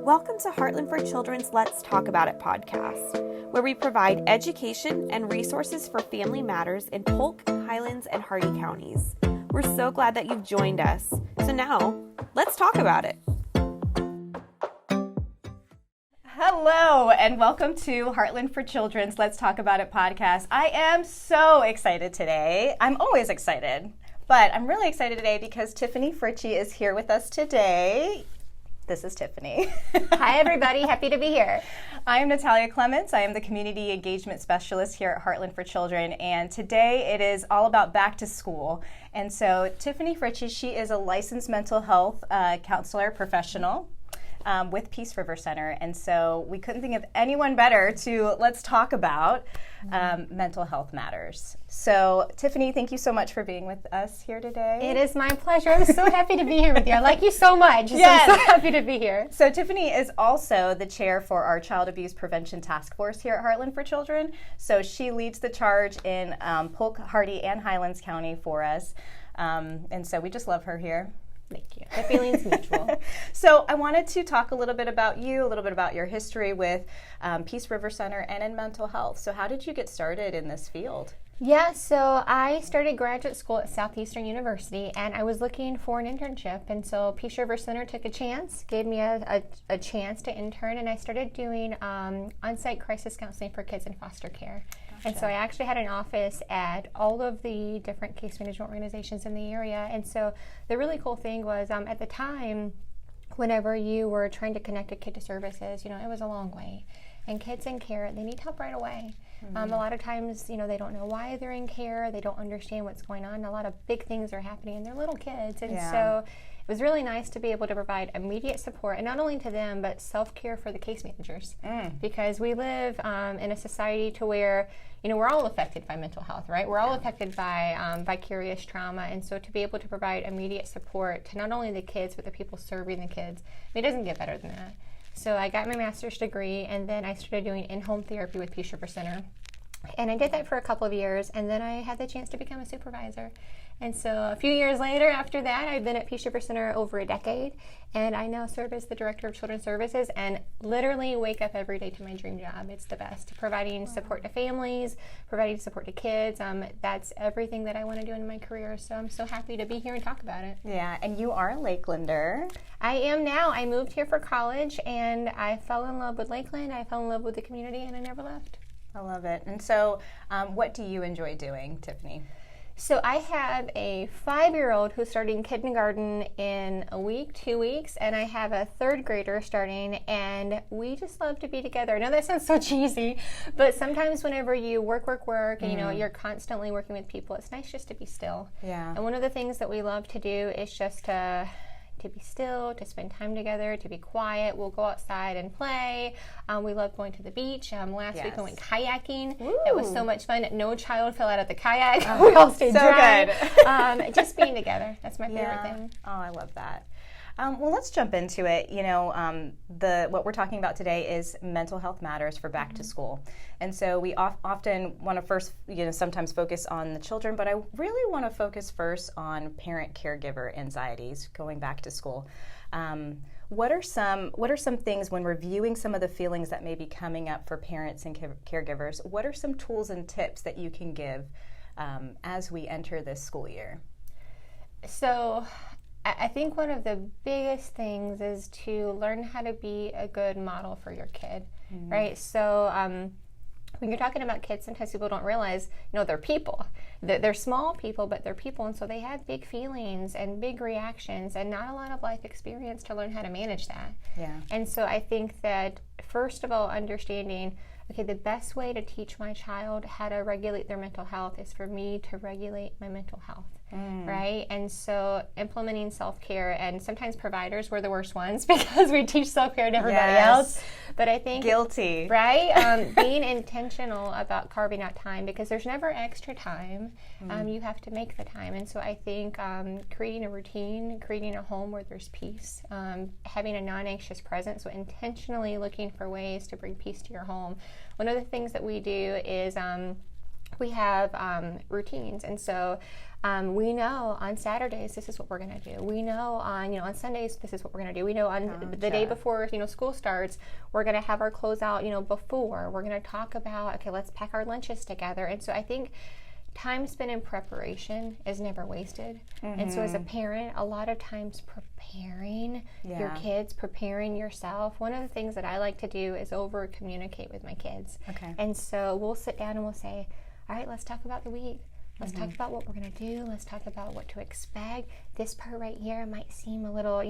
Welcome to Heartland for Children's Let's Talk About It podcast, where we provide education and resources for family matters in Polk, Highlands, and Hardee counties. We're so glad that you've joined us. So now, let's talk about it. Hello, and welcome to Heartland for Children's Let's Talk About It podcast. I am so excited today. I'm always excited, but I'm really excited today because Tiffani Fritzsche is here with us today. This is Tiffani. Hi, everybody. Happy to be here. I am Natalya Clemens. I am the Community Engagement Specialist here at Heartland for Children, and today it is all about back to school. And so Tiffani Fritzsche, she is a licensed mental health counselor professional with Peace River Center, and so we couldn't think of anyone better to let's talk about mental health matters. So Tiffani, thank you so much for being with us here today. It is my pleasure. I'm so happy to be here with you. I like you so much. Yes. So I'm so happy to be here. So Tiffani is also the chair for our Child Abuse Prevention Task Force here at Heartland for Children. So she leads the charge in Polk, Hardee, and Highlands County for us. And so we just love her here. Thank you. The feeling's mutual. So I wanted to talk a little bit about you, a little bit about your history with Peace River Center and in mental health. So how did you get started in this field? Yeah, so I started graduate school at Southeastern University, and I was looking for an internship, and so Peace River Center took a chance, gave me a chance to intern, and I started doing on-site crisis counseling for kids in foster care. Gotcha. And so I actually had an office at all of the different case management organizations in the area, and so the really cool thing was at the time, whenever you were trying to connect a kid to services, it was a long way. And kids in care, they need help right away. Mm-hmm. A lot of times, they don't know why they're in care. They don't understand what's going on. A lot of big things are happening, and they're little kids. And so it was really nice to be able to provide immediate support, and not only to them, but self-care for the case managers. Because we live in a society to where, we're all affected by mental health, right? We're all affected by vicarious trauma. And so to be able to provide immediate support to not only the kids, but the people serving the kids, it doesn't get better than that. So I got my master's degree, and then I started doing in-home therapy with Peace River Center. And I did that for a couple of years, and then I had the chance to become a supervisor. And so a few years later after that, I've been at Peace River Center over a decade, and I now serve as the Director of Children's Services and literally wake up every day to my dream job. It's the best. Providing support to families, providing support to kids. That's everything that I want to do in my career, so I'm so happy to be here and talk about it. Yeah, and you are a Lakelander. I am now. I moved here for college, and I fell in love with Lakeland. I fell in love with the community, and I never left. I love it. And so what do you enjoy doing, Tiffani? So I have a 5-year-old who's starting kindergarten in a week, 2 weeks, and I have a 3rd grader starting, and we just love to be together. I know that sounds so cheesy, but sometimes whenever you work, and you're constantly working with people, it's nice just to be still. Yeah. And one of the things that we love to do is just to be still, to spend time together, to be quiet. We'll go outside and play. We love going to the beach. Last week we went kayaking. Ooh. It was so much fun. No child fell out of the kayak. We all stayed dry. Good. Just being together. That's my favorite thing. Oh, I love that. Well, let's jump into it. What we're talking about today is mental health matters for back to school. And so we often want to first, sometimes focus on the children, but I really want to focus first on parent caregiver anxieties going back to school. What are some things when reviewing some of the feelings that may be coming up for parents and caregivers? What are some tools and tips that you can give as we enter this school year? So I think one of the biggest things is to learn how to be a good model for your kid, right? So when you're talking about kids, sometimes people don't realize, they're people. They're small people, but they're people, and so they have big feelings and big reactions and not a lot of life experience to learn how to manage that. Yeah. And so I think that, first of all, understanding, okay, the best way to teach my child how to regulate their mental health is for me to regulate my mental health. Right? And so implementing self-care, and sometimes providers were the worst ones because we teach self-care to everybody else. But I think guilty, right? Being intentional about carving out time, because there's never extra time. You have to make the time. And so I think creating a routine, creating a home where there's peace, having a non-anxious presence, so intentionally looking for ways to bring peace to your home. One of the things that we do is we have routines, and so we know on Saturdays this is what we're going to do. We know on Sundays this is what we're going to do. We know on the day before school starts, we're going to have our clothes out before. We're going to talk about, okay, let's pack our lunches together. And so I think time spent in preparation is never wasted. And so as a parent, a lot of times preparing your kids, preparing yourself. One of the things that I like to do is over communicate with my kids. Okay. And so we'll sit down and we'll say, all right, let's talk about the week. Let's talk about what we're going to do. Let's talk about what to expect. This part right here might seem a little,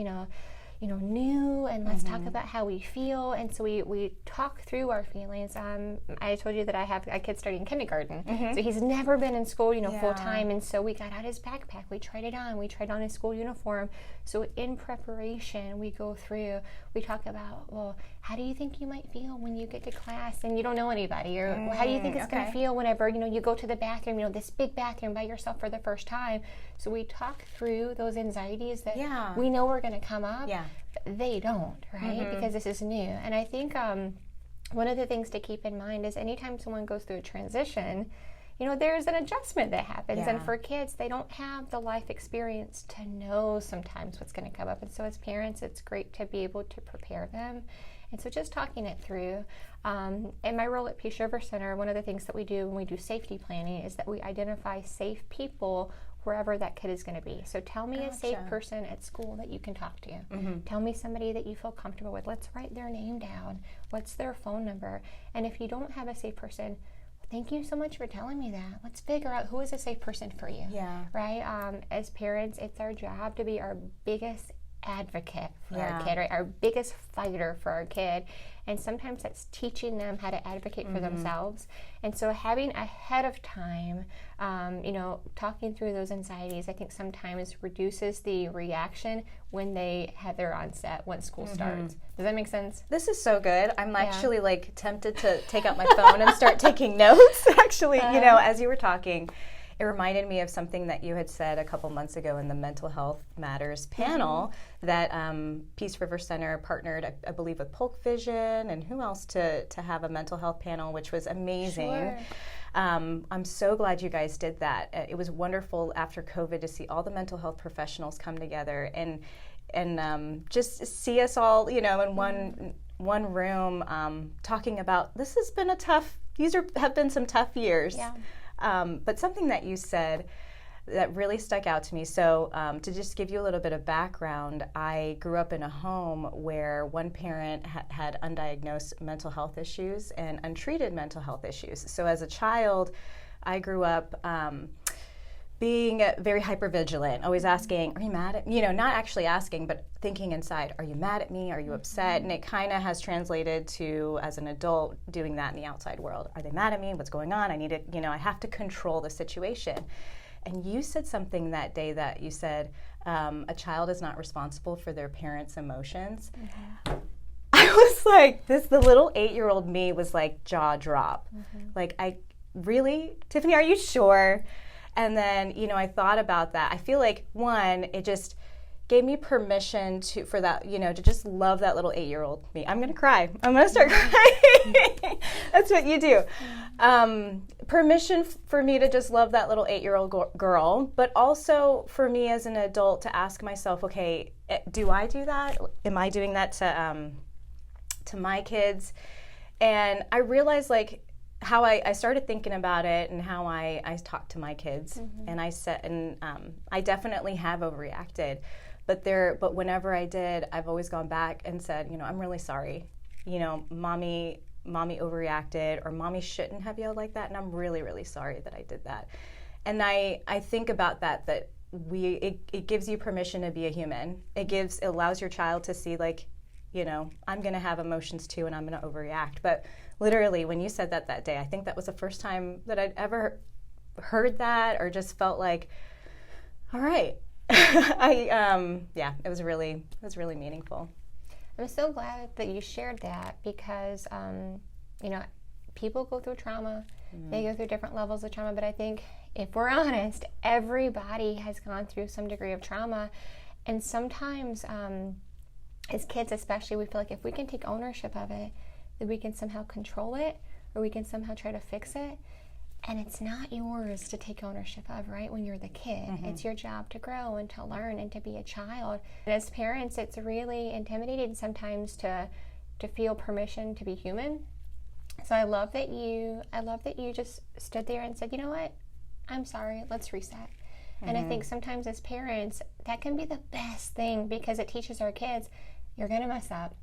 new, and let's talk about how we feel. And so we talk through our feelings. I told you that I have a kid starting kindergarten, so he's never been in school, full time. And so we got out his backpack, we tried it on, his school uniform. So in preparation, we go through, we talk about, well, how do you think you might feel when you get to class and you don't know anybody, or how do you think it's going to feel whenever you go to the bathroom, this big bathroom by yourself for the first time. So we talk through those anxieties that we know are going to come up. But they don't, right? Because this is new. And I think one of the things to keep in mind is anytime someone goes through a transition, there's an adjustment that happens. And for kids, they don't have the life experience to know sometimes what's going to come up. And so as parents, it's great to be able to prepare them. And so just talking it through. In my role at Peace River Center, one of the things that we do when we do safety planning is that we identify safe people wherever that kid is going to be. So tell me a safe person at school that you can talk to. Tell me somebody that you feel comfortable with. Let's write their name down. What's their phone number? And if you don't have a safe person, thank you so much for telling me that. Let's figure out who is a safe person for you. Right? As parents, it's our job to be our biggest advocate for our kid, right? Our biggest fighter for our kid. And sometimes that's teaching them how to advocate for themselves. And so having ahead of time, talking through those anxieties, I think sometimes reduces the reaction when they have their onset once school starts. Does that make sense? This is so good. I'm actually tempted to take out my phone and start taking notes, actually, as you were talking. It reminded me of something that you had said a couple months ago in the Mental Health Matters panel that Peace River Center partnered, I believe, with Polk Vision and who else to have a mental health panel, which was amazing. Sure. I'm so glad you guys did that. It was wonderful after COVID to see all the mental health professionals come together and just see us all, in one room talking about these have been some tough years. But something that you said that really stuck out to me. So to just give you a little bit of background, I grew up in a home where one parent had undiagnosed mental health issues and untreated mental health issues. So as a child, I grew up being very hypervigilant, always asking, are you mad at me? Not actually asking, but thinking inside, are you mad at me? Are you upset? And it kind of has translated to, as an adult, doing that in the outside world. Are they mad at me? What's going on? I need to, I have to control the situation. And you said something that day that you said, a child is not responsible for their parents' emotions. I was like, the little 8-year-old me was like jaw drop. Like, really? Tiffani, are you sure? And then, I thought about that. I feel like, one, it just gave me permission to just love that little 8-year-old me. I'm going to cry. I'm going to start crying. That's what you do. Permission for me to just love that little 8-year-old girl, but also for me as an adult to ask myself, okay, do I do that? Am I doing that to my kids? And I realized, how I started thinking about it and how I talk to my kids, and I said, and I definitely have overreacted, but whenever I did, I've always gone back and said, I'm really sorry, mommy overreacted, or mommy shouldn't have yelled like that, and I'm really, really sorry that I did that. And I think about that it gives you permission to be a human. It allows your child to see, I'm going to have emotions too, and I'm going to overreact. But literally, when you said that day, I think that was the first time that I'd ever heard that, or just felt like, all right. It was really meaningful. I'm so glad that you shared that because, people go through trauma. They go through different levels of trauma, but I think if we're honest, everybody has gone through some degree of trauma. And sometimes, as kids especially, we feel like if we can take ownership of it, that we can somehow control it, or we can somehow try to fix it. And it's not yours to take ownership of, right, when you're the kid. It's your job to grow and to learn and to be a child. And as parents, it's really intimidating sometimes to feel permission to be human. So I love that you just stood there and said, you know what, I'm sorry, let's reset. And I think sometimes as parents, that can be the best thing because it teaches our kids, you're going to mess up.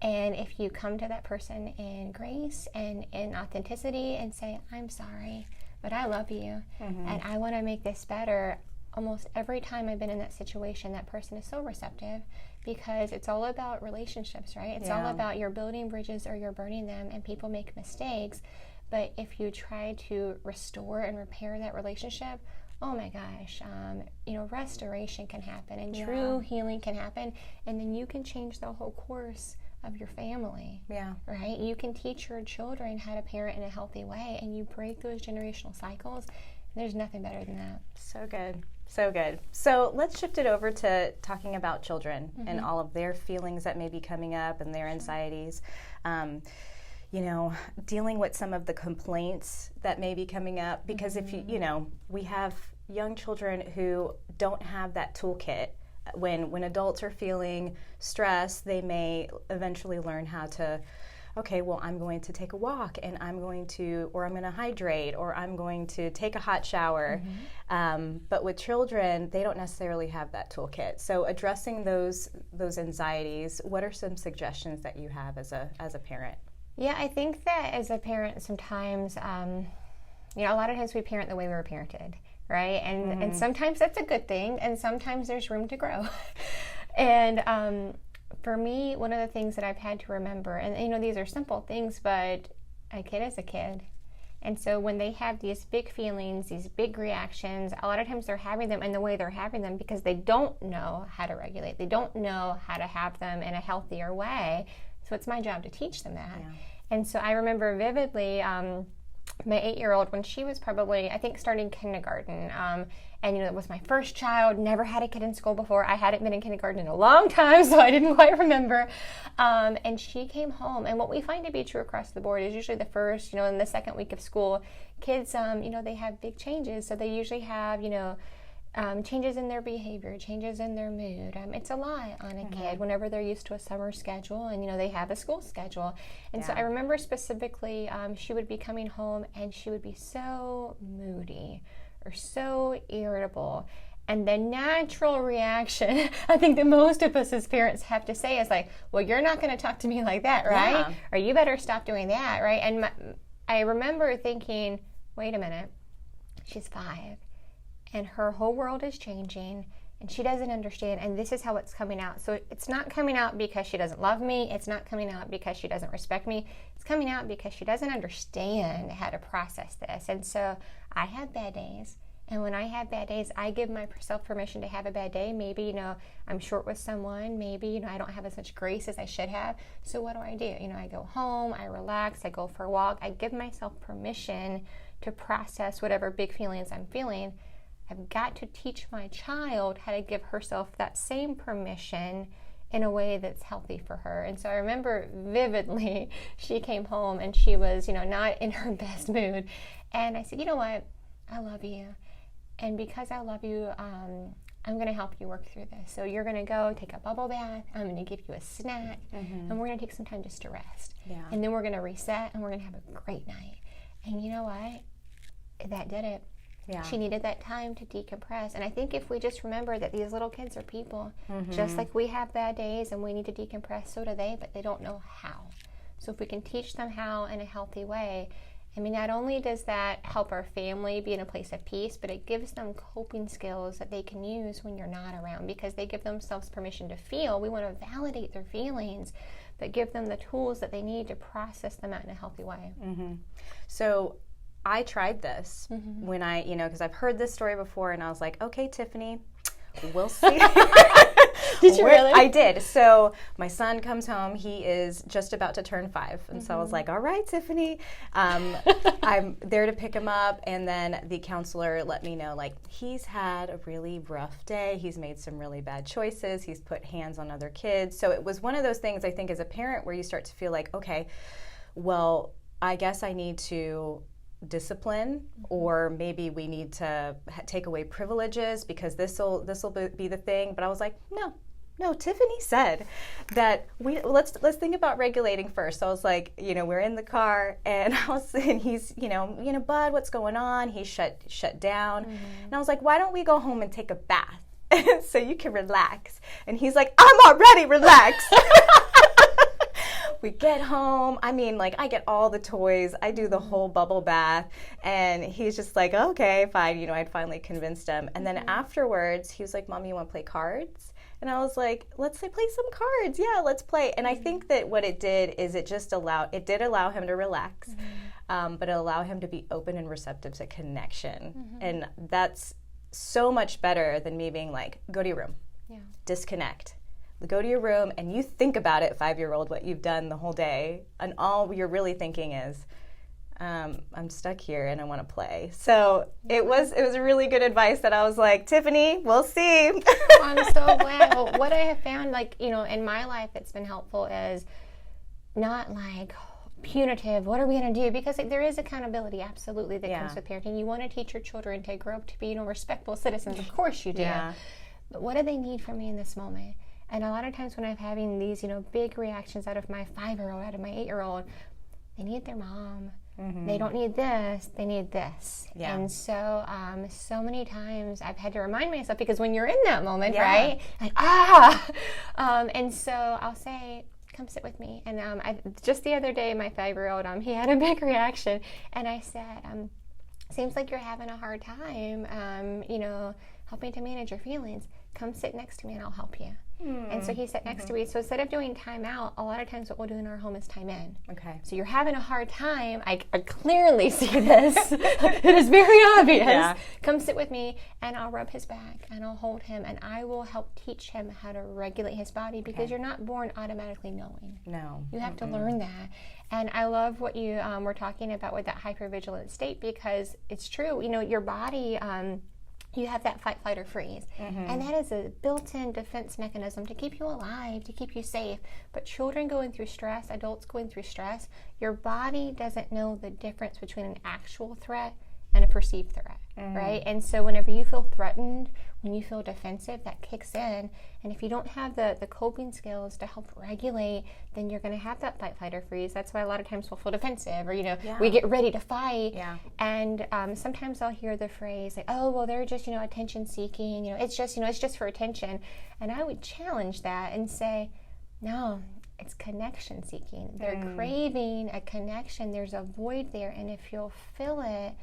And if you come to that person in grace and in authenticity and say, I'm sorry, but I love you, and I want to make this better, almost every time I've been in that situation, that person is so receptive because it's all about relationships, right? It's all about you're building bridges or you're burning them, and people make mistakes. But if you try to restore and repair that relationship, oh my gosh, restoration can happen and true healing can happen, and then you can change the whole course of your family. Yeah. Right? You can teach your children how to parent in a healthy way, and you break those generational cycles. And there's nothing better than that. So good. So good. So let's shift it over to talking about children and all of their feelings that may be coming up and their anxieties. Dealing with some of the complaints that may be coming up, because if we have young children who don't have that toolkit. When adults are feeling stressed, they may eventually learn how to, okay, well, I'm going to take a walk, and I'm going to hydrate, or I'm going to take a hot shower. But with children, they don't necessarily have that toolkit. So addressing those anxieties, what are some suggestions that you have as a parent? Yeah, I think that as a parent, sometimes, a lot of times we parent the way we were parented. Right? And sometimes that's a good thing, and sometimes there's room to grow. And for me, one of the things that I've had to remember, and these are simple things, but a kid is a kid. And so when they have these big feelings, these big reactions, a lot of times they're having them in the way they're having them because they don't know how to regulate. They don't know how to have them in a healthier way. So it's my job to teach them that. Yeah. And so I remember vividly, my 8-year-old, when she was probably, I think, starting kindergarten, and it was my first child, never had a kid in school before. I hadn't been in kindergarten in a long time, so I didn't quite remember. And she came home, and what we find to be true across the board is usually the first, and the second week of school, kids, they have big changes. So they usually have, changes in their behavior, changes in their mood. It's a lot on a kid whenever they're used to a summer schedule and, they have a school schedule. And so I remember specifically she would be coming home and she would be so moody or so irritable. And the natural reaction, I think that most of us as parents have to say is like, well, you're not going to talk to me like that, right? Yeah. Or you better stop doing that, right? And I remember thinking, wait a minute, she's 5. And her whole world is changing, and she doesn't understand, and this is how it's coming out. So it's not coming out because she doesn't love me. It's not coming out because she doesn't respect me. It's coming out because she doesn't understand how to process this. And so I have bad days, and when I have bad days, I give myself permission to have a bad day. Maybe, I'm short with someone. Maybe, I don't have as much grace as I should have. So what do? I go home, I relax, I go for a walk. I give myself permission to process whatever big feelings I'm feeling. I've got to teach my child how to give herself that same permission in a way that's healthy for her. And so I remember vividly, she came home and she was, not in her best mood. And I said, you know what? I love you. And because I love you, I'm going to help you work through this. So you're going to go take a bubble bath. I'm going to give you a snack. And we're going to take some time just to rest. Yeah. And then we're going to reset and we're going to have a great night. And you know what? That did it. Yeah. She needed that time to decompress. And I think if we just remember that these little kids are people, just like we have bad days and we need to decompress, so do they, but they don't know how. So if we can teach them how in a healthy way, not only does that help our family be in a place of peace, but it gives them coping skills that they can use when you're not around, because they give themselves permission to feel. We want to validate their feelings, but give them the tools that they need to process them out in a healthy way. So I tried this when I, because I've heard this story before, and I was like, okay, Tiffani, we'll see. Did you really? I did. So my son comes home. He is just about to turn 5. And so I was like, all right, Tiffani. I'm there to pick him up. And then the counselor let me know, he's had a really rough day. He's made some really bad choices. He's put hands on other kids. So it was one of those things, I think, as a parent where you start to feel like, okay, well, I guess I need to discipline, or maybe we need to take away privileges because this will be the thing. But I was like, no, Tiffani said that let's think about regulating first. So I was like, we're in the car, and he's, Bud, what's going on? He's shut down. And I was like, why don't we go home and take a bath so you can relax? And he's like, I'm already relaxed. We get home. I mean, I get all the toys. I do the whole bubble bath. And he's just like, okay, fine. I'd finally convinced him. And then afterwards, he was like, Mom, you want to play cards? And I was like, let's play some cards. Yeah, let's play. And I think that what it did is it did allow him to relax, but it allowed him to be open and receptive to connection. And that's so much better than me being like, go to your room, disconnect. Go to your room and you think about it, 5-year-old, what you've done the whole day. And all you're really thinking is, I'm stuck here and I want to play. So it was really good advice that I was like, Tiffani, we'll see. I'm so glad. Well, what I have found, in my life that's been helpful is not punitive, what are we going to do? Because there is accountability, absolutely, that comes with parenting. You want to teach your children to grow up to be, respectful citizens. Of course you do. Yeah. But what do they need from me in this moment? And a lot of times when I'm having these, big reactions out of my 5-year-old, out of my 8-year-old, they need their mom. They don't need this, they need this. Yeah. And so, so many times I've had to remind myself, because when you're in that moment, right? And so I'll say, come sit with me. And just the other day, my 5-year-old, he had a big reaction. And I said, seems like you're having a hard time, helping to manage your feelings. Come sit next to me and I'll help you. And so he sat next to me. So instead of doing time out, a lot of times what we'll do in our home is time in. Okay. So you're having a hard time. I clearly see this. It is very obvious. Yeah. Come sit with me and I'll rub his back and I'll hold him and I will help teach him how to regulate his body, because you're not born automatically knowing. No. You have to learn that. And I love what you were talking about with that hypervigilant state, because it's true. Your body... you have that fight, flight, or freeze. And that is a built-in defense mechanism to keep you alive, to keep you safe. But children going through stress, adults going through stress, your body doesn't know the difference between an actual threat and a perceived threat, right? And so whenever you feel threatened, when you feel defensive, that kicks in. And if you don't have the coping skills to help regulate, then you're going to have that fight, flight, or freeze. That's why a lot of times we'll feel defensive, or, we get ready to fight. Yeah. And sometimes I'll hear the phrase, like, oh, well, they're just, attention seeking. It's just for attention. And I would challenge that and say, no, it's connection seeking. They're craving a connection. There's a void there. And if you'll fill it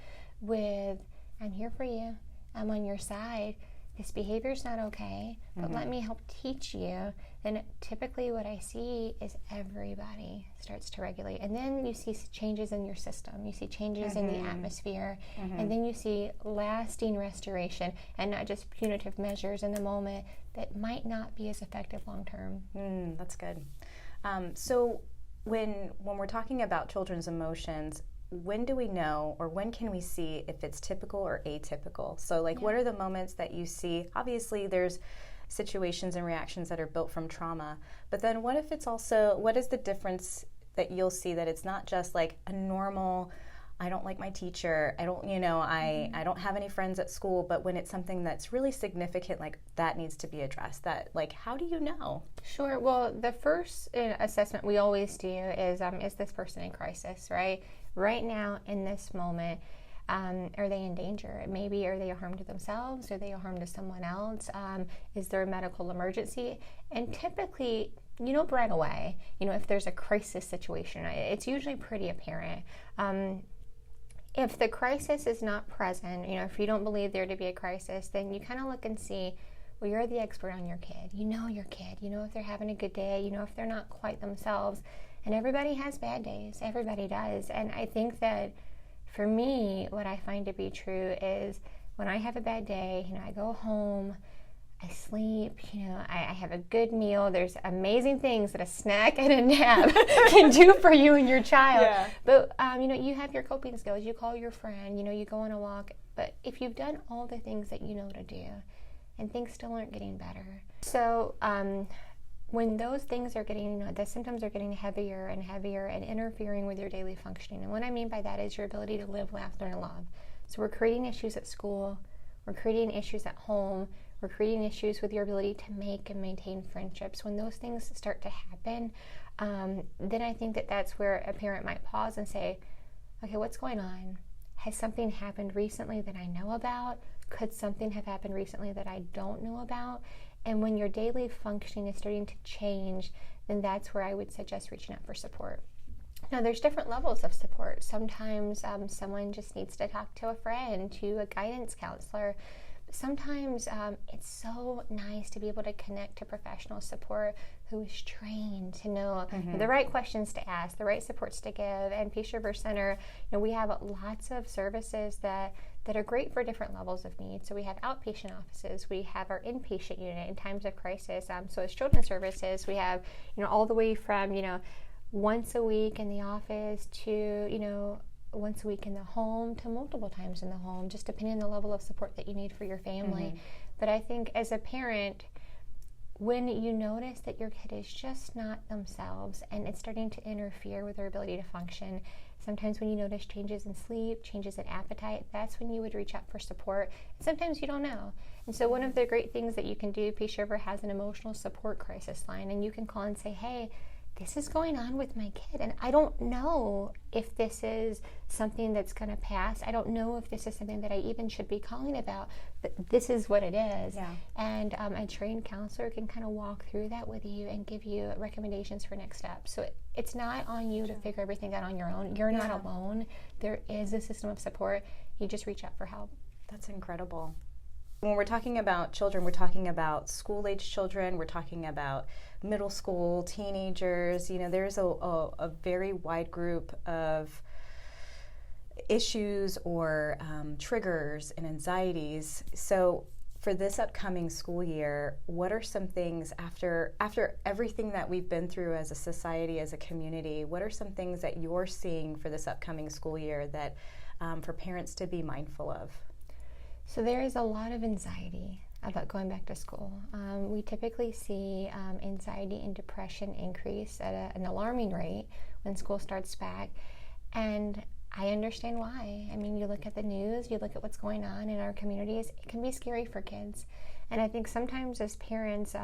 with, I'm here for you, I'm on your side, this behavior's not okay, but let me help teach you, then typically what I see is everybody starts to regulate. And then you see changes in your system, you see changes in the atmosphere, and then you see lasting restoration and not just punitive measures in the moment that might not be as effective long term. That's good. So when we're talking about children's emotions, when do we know, or when can we see if it's typical or atypical? So what are the moments that you see? Obviously there's situations and reactions that are built from trauma, but then what if it's also, what is the difference that you'll see that it's not just like a normal, I don't like my teacher, I don't, I don't have any friends at school, but when it's something that's really significant, that needs to be addressed, that how do you know? Sure. Well, the first assessment we always do is this person in crisis, right? Right now, in this moment, are they in danger? Maybe are they a harm to themselves? Are they a harm to someone else? Is there a medical emergency? And typically, right away, if there's a crisis situation, it's usually pretty apparent. If the crisis is not present, if you don't believe there to be a crisis, then you kind of look and see, well, you're the expert on your kid. You know your kid. You know if they're having a good day. You know if they're not quite themselves. And everybody has bad days. Everybody does. And I think that for me, what I find to be true is when I have a bad day, I go home, I sleep, I have a good meal. There's amazing things that a snack and a nap can do for you and your child. Yeah. But, you have your coping skills. You call your friend, you go on a walk. But if you've done all the things that you know to do and things still aren't getting better. So, when those things are getting, the symptoms are getting heavier and heavier and interfering with your daily functioning. And what I mean by that is your ability to live, laugh, learn, and love. So we're creating issues at school, we're creating issues at home, we're creating issues with your ability to make and maintain friendships. When those things start to happen, then I think that that's where a parent might pause and say, okay, what's going on? Has something happened recently that I know about? Could something have happened recently that I don't know about? And when your daily functioning is starting to change, then that's where I would suggest reaching out for support. Now, there's different levels of support. Sometimes someone just needs to talk to a friend, to a guidance counselor. Sometimes it's so nice to be able to connect to professional support who is trained to know the right questions to ask, the right supports to give. And Peace River Center, we have lots of services that are great for different levels of need. So we have outpatient offices, we have our inpatient unit in times of crisis. So as children's services, we have all the way from once a week in the office to once a week in the home to multiple times in the home, just depending on the level of support that you need for your family. But I think as a parent, when you notice that your kid is just not themselves and it's starting to interfere with their ability to function, sometimes when you notice changes in sleep, changes in appetite, that's when you would reach out for support. And sometimes you don't know. And so one of the great things that you can do, Peace River has an emotional support crisis line, and you can call and say, hey, this is going on with my kid, and I don't know if this is something that's going to pass. I don't know if this is something that I even should be calling about, but this is what it is. Yeah. And a trained counselor can kind of walk through that with you and give you recommendations for next steps. So it's not on you to figure everything out on your own. You're not alone. There is a system of support. You just reach out for help. That's incredible. When we're talking about children, we're talking about school-age children, we're talking about middle school, teenagers. There's a very wide group of issues or triggers and anxieties. So for this upcoming school year, what are some things after everything that we've been through as a society, as a community, what are some things that you're seeing for this upcoming school year that for parents to be mindful of? So there is a lot of anxiety about going back to school. We typically see anxiety and depression increase at an alarming rate when school starts back. And I understand why. I mean, you look at the news, you look at what's going on in our communities, it can be scary for kids. And I think sometimes as parents,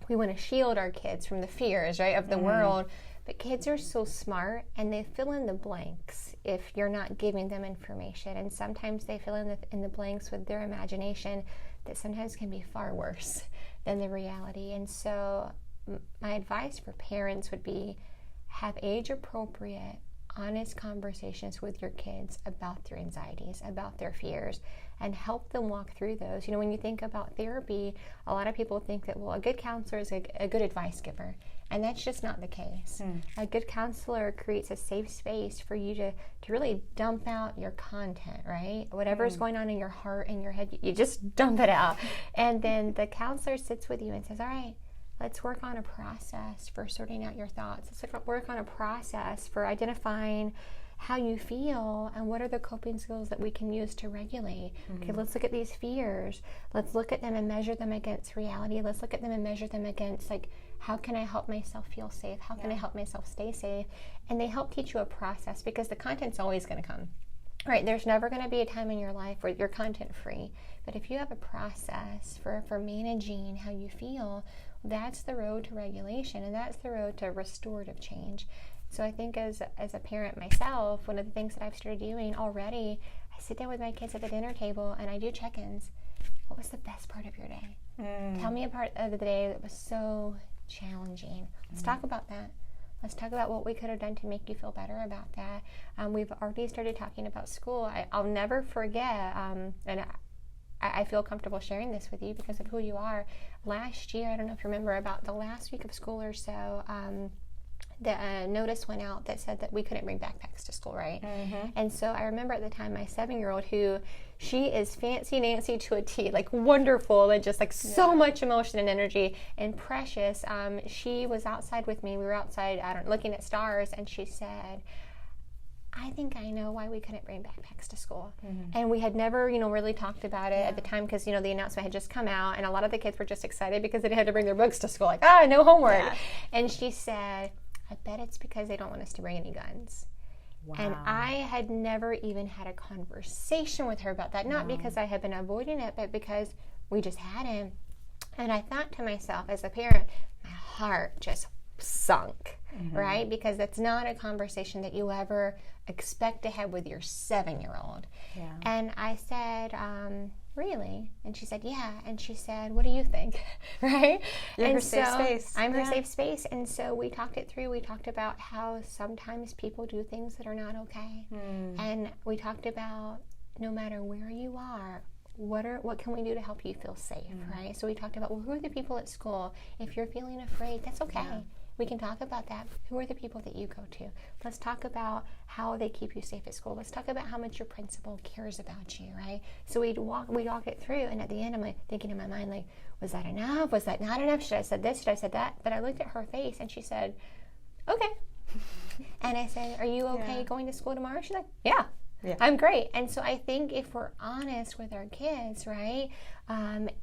we want to shield our kids from the fears, right, of the world. But kids are so smart, and they fill in the blanks if you're not giving them information. And sometimes they fill in the blanks with their imagination that sometimes can be far worse than the reality. And so my advice for parents would be have age-appropriate, honest conversations with your kids about their anxieties, about their fears, and help them walk through those. When you think about therapy, a lot of people think that, well, a good counselor is a good advice giver. And that's just not the case. A good counselor creates a safe space for you to really dump out your content, right? Whatever's going on in your heart and your head, you just dump it out. And then the counselor sits with you and says, all right, let's work on a process for sorting out your thoughts. Let's work on a process for identifying how you feel and what are the coping skills that we can use to regulate. Okay, let's look at these fears. Let's look at them and measure them against reality. Let's look at them and measure them against, how can I help myself feel safe? How can I help myself stay safe? And they help teach you a process, because the content's always going to come. Right, there's never going to be a time in your life where you're content free. But if you have a process for managing how you feel, that's the road to regulation, and that's the road to restorative change. So I think as a parent myself, one of the things that I've started doing already, I sit down with my kids at the dinner table and I do check-ins. What was the best part of your day? Tell me a part of the day that was so challenging. Let's talk about that. Let's talk about what we could have done to make you feel better about that. We've already started talking about school. I'll never forget, and I feel comfortable sharing this with you because of who you are. Last year, I don't know if you remember, about the last week of school or so, the notice went out that said that we couldn't bring backpacks to school, right? And so I remember at the time my 7-year-old, who she is fancy Nancy to a T, wonderful and just so much emotion and energy and precious. She was outside with me. We were outside looking at stars, and she said, I think I know why we couldn't bring backpacks to school. And we had never, really talked about it at the time because, the announcement had just come out, and a lot of the kids were just excited because they had to bring their books to school, like, no homework. Yeah. And she said, I bet it's because they don't want us to bring any guns. Wow. And I had never even had a conversation with her about that, not because I had been avoiding it, but because we just hadn't. And I thought to myself, as a parent, my heart just sunk, right? Because that's not a conversation that you ever expect to have with your 7-year-old. Yeah. And I said, really? And she said, yeah. And she said, what do you think? Right? You're her safe space. I'm her safe space. And so we talked it through. We talked about how sometimes people do things that are not okay. And we talked about no matter where you are, what can we do to help you feel safe, right? So we talked about, who are the people at school? If you're feeling afraid, that's okay. Yeah. We can talk about that. Who are the people that you go to? Let's talk about how they keep you safe at school. Let's talk about how much your principal cares about you, right? So we'd walk it through, and at the end, I'm like thinking in my mind, like, was that enough? Was that not enough? Should I have said this? Should I have said that? But I looked at her face, and she said, okay. And I said, are you okay going to school tomorrow? She's like, yeah. I'm great. And so I think if we're honest with our kids, right,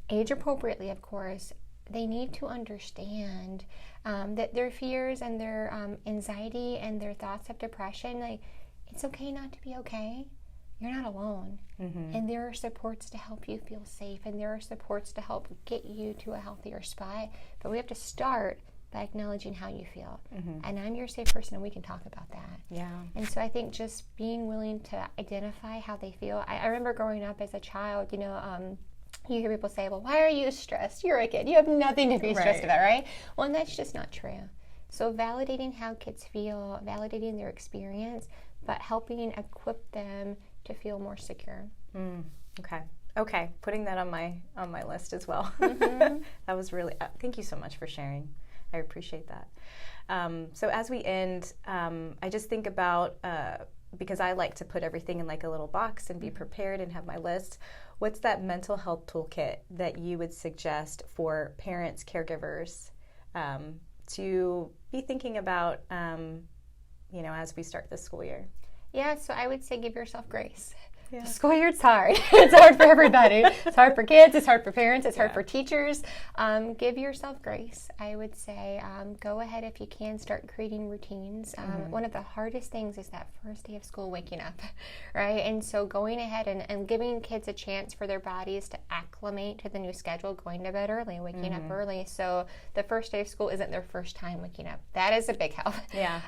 age appropriately, of course, they need to understand that their fears and their anxiety and their thoughts of depression, like, it's okay not to be okay. You're not alone. And there are supports to help you feel safe, and there are supports to help get you to a healthier spot. But we have to start by acknowledging how you feel. And I'm your safe person, and we can talk about that. Yeah. And so I think just being willing to identify how they feel. I remember growing up as a child, you hear people say, well, why are you stressed? You're a kid. You have nothing to be stressed about, right? Well, and that's just not true. So validating how kids feel, validating their experience, but helping equip them to feel more secure. Okay. Putting that on my list as well. That was really, thank you so much for sharing. I appreciate that. So as we end, I just think about, because I like to put everything in like a little box and be prepared and have my list, what's that mental health toolkit that you would suggest for parents, caregivers, to be thinking about, as we start the school year? Yeah, so I would say give yourself grace. The school year, it's hard. It's hard for everybody. It's hard for kids. It's hard for parents. It's hard for teachers. Give yourself grace. I would say go ahead if you can. Start creating routines. One of the hardest things is that first day of school, waking up, right? And so going ahead and giving kids a chance for their bodies to acclimate to the new schedule, going to bed early, waking up early. So the first day of school isn't their first time waking up. That is a big help. Yeah.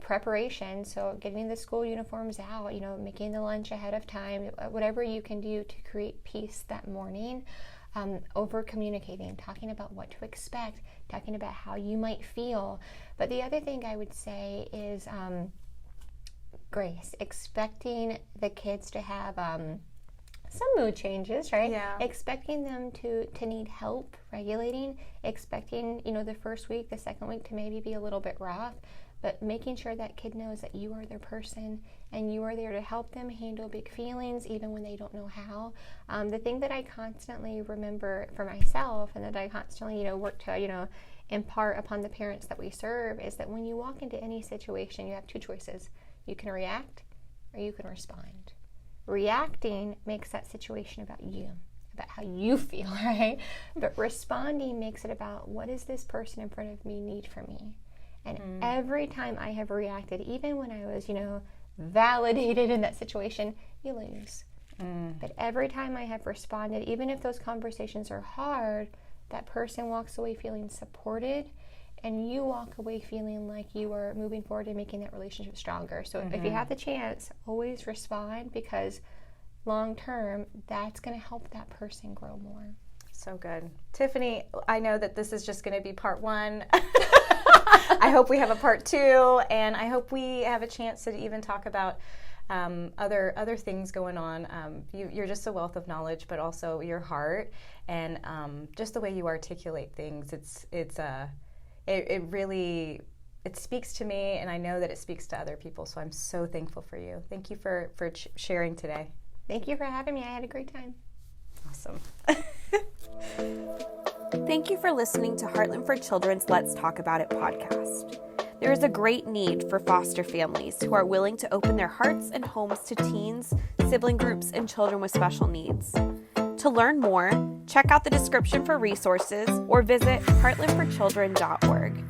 Preparation. So getting the school uniforms out, making the lunch ahead of time, whatever you can do to create peace that morning. Over communicating, talking about what to expect, talking about how you might feel. But the other thing I would say is grace, expecting the kids to have some mood changes, right? Yeah. Expecting them to need help regulating, expecting, the first week, the second week to maybe be a little bit rough, but making sure that kid knows that you are their person and you are there to help them handle big feelings even when they don't know how. The thing that I constantly remember for myself and that I constantly, work to, impart upon the parents that we serve is that when you walk into any situation, you have two choices. You can react or you can respond. Reacting makes that situation about you, about how you feel, right? But responding makes it about what does this person in front of me need from me? And every time I have reacted, even when I was, validated in that situation, you lose. But every time I have responded, even if those conversations are hard, that person walks away feeling supported, and you walk away feeling like you are moving forward and making that relationship stronger. So if you have the chance, always respond, because long term, that's going to help that person grow more. So good. Tiffani, I know that this is just going to be part one. I hope we have a part two, and I hope we have a chance to even talk about other things going on. You're just a wealth of knowledge, but also your heart and just the way you articulate things. It really speaks to me, and I know that it speaks to other people. So I'm so thankful for you. Thank you for sharing today. Thank you for having me. I had a great time. Awesome. Thank you for listening to Heartland for Children's Let's Talk About It podcast. There is a great need for foster families who are willing to open their hearts and homes to teens, sibling groups, and children with special needs. To learn more, check out the description for resources or visit heartlandforchildren.org.